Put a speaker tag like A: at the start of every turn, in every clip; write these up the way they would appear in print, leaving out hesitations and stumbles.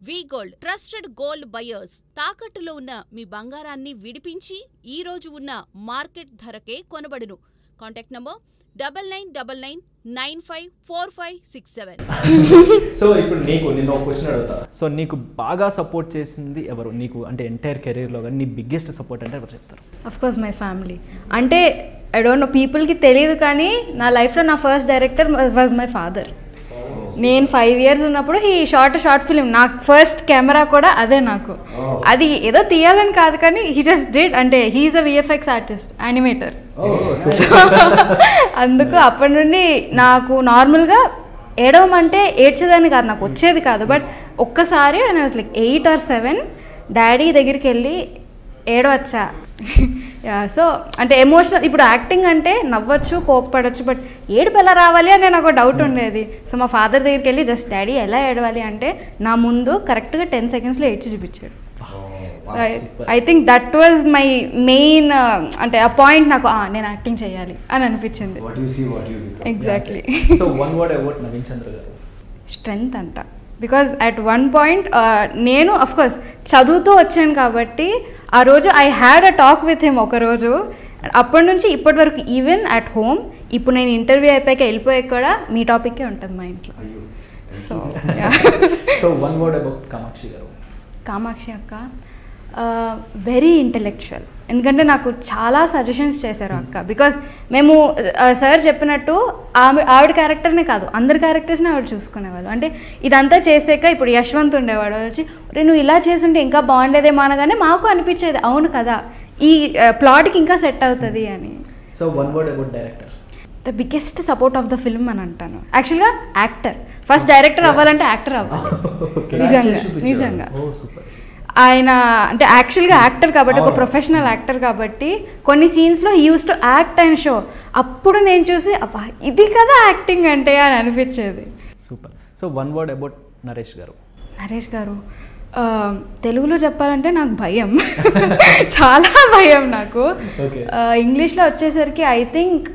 A: వి gold trusted gold buyers తాకట్టులో ఉన్న మీ బంగారాన్ని విడిపించి ఈ రోజు ఉన్న మార్కెట్ ధరకే కొనబడును. Contact number 9999954567.
B: సో ఇప్పుడు నేను ఒక క్వశ్చన్ అడుగుతా. సో నీకు బాగా సపోర్ట్ చేసింది ఎవరు? నీకు అంటే ఎంటైర్ కెరీర్లో కానీ నీ బిగ్గెస్ట్ సపోర్ట్ అంటే ఎవరు చెప్తారు?
C: Of course my family. అంటే ఐ డోంట్ నో, పీపుల్కి తెలియదు కానీ నా లైఫ్లో నా first director was my father. నేను 5 years ఉన్నప్పుడు ఈ షార్ట్ ఫిలిం, నాకు ఫస్ట్ కెమెరా కూడా అదే. నాకు అది ఏదో తీయాలని కాదు కానీ హీ జస్ట్ డిడ్. అంటే హీఈస్ అ విఎఫ్ఎక్స్ ఆర్టిస్ట్, యానిమేటర్. అందుకు అప్పటి నుండి నాకు నార్మల్గా ఏడవమంటే ఏడ్చేదాన్ని కాదు, నాకు వచ్చేది కాదు. బట్ ఒక్కసారి నేను వాజ్ లైక్ 8 or 7 డాడీ దగ్గరికి వెళ్ళి ఏడవచ్చా. సో అంటే ఎమోషనల్. ఇప్పుడు యాక్టింగ్ అంటే నవ్వచ్చు, కోప్పడచ్చు, బట్ ఏడుపు ఎలా రావాలి అని నాకు డౌట్ ఉండేది. సో మా ఫాదర్ దగ్గరికి వెళ్ళి జస్ట్ డాడీ ఎలా ఏడవాలి అంటే నా ముందు కరెక్ట్గా 10 secondsలో ఏడ్చి చూపించాడు. I think that was my main, అంటే ఆ పాయింట్ నాకు నేను యాక్టింగ్ చేయాలి అని అనిపించింది. Exactly.
B: So one word about Naveen Chandra గారు.
C: స్ట్రెంగ్త్ అంట. బికాజ్ అట్ వన్ పాయింట్ నేను అఫ్కోర్స్ చదువుతూ వచ్చాను కాబట్టి ఆ రోజు I had a talk with him ఒకరోజు. అప్పటి నుంచి ఇప్పటి వరకు ఈవెన్ అట్ హోమ్, ఇప్పుడు నేను ఇంటర్వ్యూ అయిపోయాక వెళ్ళిపోయాక కూడా మీ టాపిక్కే ఉంటుంది మా ఇంట్లో. So
B: so one word about Kamakshi గారు.
C: కామాక్షి అక్క వెరీ ఇంటెలెక్చువల్. ఎందుకంటే నాకు చాలా సజెషన్స్ చేశారు అక్క. బికాజ్ మేము సార్ చెప్పినట్టు ఆవిడ క్యారెక్టర్నే కాదు అందరి క్యారెక్టర్స్ని ఆవిడ చూసుకునేవాళ్ళు. అంటే ఇదంతా చేసాక ఇప్పుడు యశ్వంత్ ఉండేవాడు వచ్చి, నువ్వు ఇలా చేసుంటే ఇంకా బాగుండేదేమో అనగానే మాకు అనిపించేది అవును కదా, ఈ ప్లాట్కి ఇంకా సెట్ అవుతుంది అని.
B: So one word about director.
C: The biggest support of the film అని అంటాను. యాక్చువల్గా యాక్టర్ ఫస్ట్, డైరెక్టర్ అవ్వాలంటే యాక్టర్ అవ్వాలి. నిజంగా ఆయన అంటే యాక్చువల్గా యాక్టర్ కాబట్టి, ఒక ప్రొఫెషనల్ యాక్టర్ కాబట్టి కొన్ని సీన్స్లో he use to act and show. అప్పుడు నేను చూసి అబ్బా ఇది కదా యాక్టింగ్ అంటే అని అనిపించేది.
B: Super. So one word about Naresh గారు.
C: నరేష్ గారు తెలుగులో చెప్పాలంటే నాకు భయం, చాలా భయం నాకు. ఇంగ్లీష్లో వచ్చేసరికి ఐ థింక్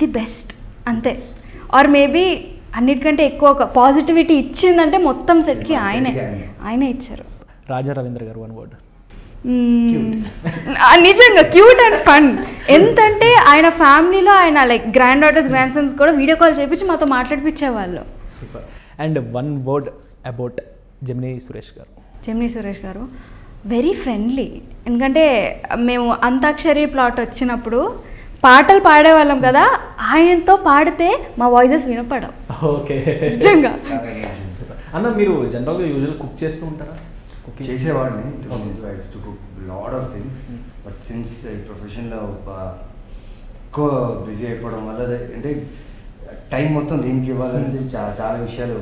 C: ది బెస్ట్ అంతే. ఆర్ మేబీ అన్నిటికంటే ఎక్కువ ఒక పాజిటివిటీ ఇచ్చిందంటే మొత్తం సెట్కి ఆయనే ఇచ్చారు.
B: రాజా రవీంద్ర గారు వన్ వర్డ్.
C: నిజంగా క్యూట్ అండ్ ఫన్. ఎంతంటే ఆయన ఫ్యామిలీలో ఆయన like grand daughters, grand sons కూడా వీడియో కాల్ చేయించి మాతో మాట్లాడిపించేవాళ్ళు.
B: Super. And one word about Gemini Suresh గారు.
C: జెమినీ సురేష్ గారు వెరీ ఫ్రెండ్లీ. ఎందుకంటే మేము అంతాక్షరి ప్లాట్ వచ్చినప్పుడు పాటలు పాడేవాళ్ళం కదా, ఆయనతో పాడితే మా వాయిసెస్ వినపడవు.
B: ఓకే.
C: నిజంగా.
B: అన్న మీరు జనరల్గా యూజువల్ కుక్ చేస్తూ ఉంటారా?
D: చేసేవాడిని I used to cook lot of things. But since ఈ ప్రొఫెషన్లో ఎక్కువ బిజీ అయిపోవడం వల్ల అంటే టైం మొత్తం దీనికి ఇవ్వాలని చాలా విషయాలు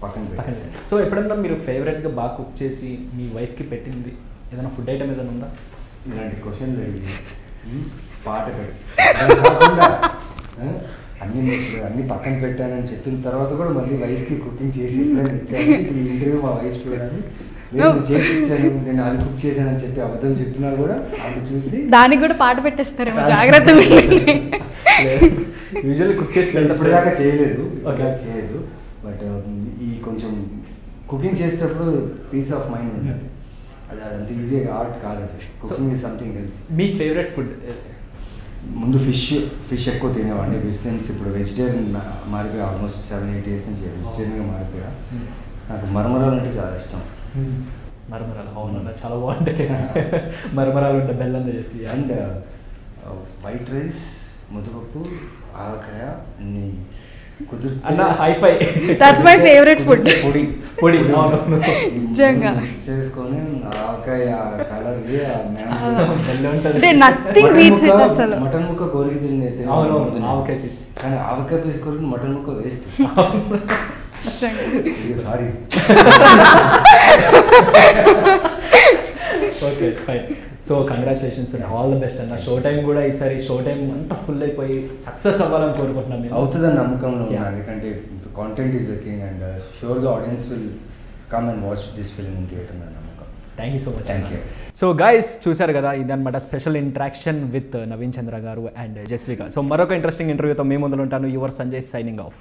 D: పక్కన పెట్టాను.
B: సో ఎప్పుడన్నా మీరు ఫేవరెట్గా బాగా కుక్ చేసి మీ వైఫ్కి పెట్టింది ఏదైనా ఫుడ్ ఐటమ్ ఏదైనా ఉందా?
D: ఇలాంటి క్వశ్చన్లు అడిగి పాట పెట్టి అన్ని పక్కన పెట్టానని చెప్పిన తర్వాత కూడా మళ్ళీ వైఫ్కి కుకింగ్ చేసి ఇచ్చాను. ఇప్పుడు ఇంటర్వ్యూ మా వైఫ్ చూడాలి, నేను చేసి ఇచ్చాను, నేను అది కుక్ చేశానని చెప్పి అబద్ధం చెప్తున్నా కూడా అది చూసి
C: దానికి కూడా పాట పెట్టేస్తారు. జాగ్రత్త.
B: యూజువల్లీ కుక్ చేసి
D: ఇప్పుడు దాకా చేయలేదు. బట్ ఈ కొంచెం కుకింగ్ చేసేటప్పుడు పీస్ ఆఫ్ మైండ్ ఉంటుంది. అది అంత ఈజీ ఆర్ట్ కాదు. అది cooking is something else.
B: Me favourite food?
D: ముందు ఫిష్ ఎక్కువ తినేవాడిని. సిన్స్ ఇప్పుడు వెజిటేరియన్ మారిపోయా. ఆల్మోస్ట్ 7-8 years నుంచి వెజిటేరియన్గా మారిపోయా. నాకు మరమరాలు అంటే చాలా ఇష్టం.
B: మరమరాలు అవునన్నా చాలా బాగుంటాయి. మరమరాలు ఉంటాయి బెల్లంతో చేసి.
D: అండ్ వైట్ రైస్, ముద్దపప్పు, ఆవకాయ అన్ని
C: That's my favorite food.
D: పొడి నిజంగా చేసుకొని ఆవకాయ కలర్
C: నథింగ్ బీట్స్ ఇట్ అసలు.
D: మటన్ ముక్క కొరికి
B: ఆవకాయ పీస్,
D: కానీ ఆవకాయ పీస్ కొరికి మటన్ ముక్క waste. Sorry.
B: Okay fine. So congratulations and all the best అన్న. షో టైం కూడా ఈసారి షో టైం అంతా ఫుల్ అయిపోయి సక్సెస్ అవ్వాలని కోరుకుంటున్నాం.
D: అవుతుందని నమ్మకంలో ఉన్నాను. ఎందుకంటే content is the king and షూర్గా audience will come and watch this film in theatre అని నమ్మకం.
B: Thank you so much.
D: Thank you.
B: So guys చూసారు కదా, ఇదన్నమాట special interaction with Naveen Chandra గారు అండ్ జస్విక. సో మరొక ఇంట్రెస్టింగ్ ఇంటర్వ్యూతో మీ ముందు ఉంటాను. Your Sanjay signing off.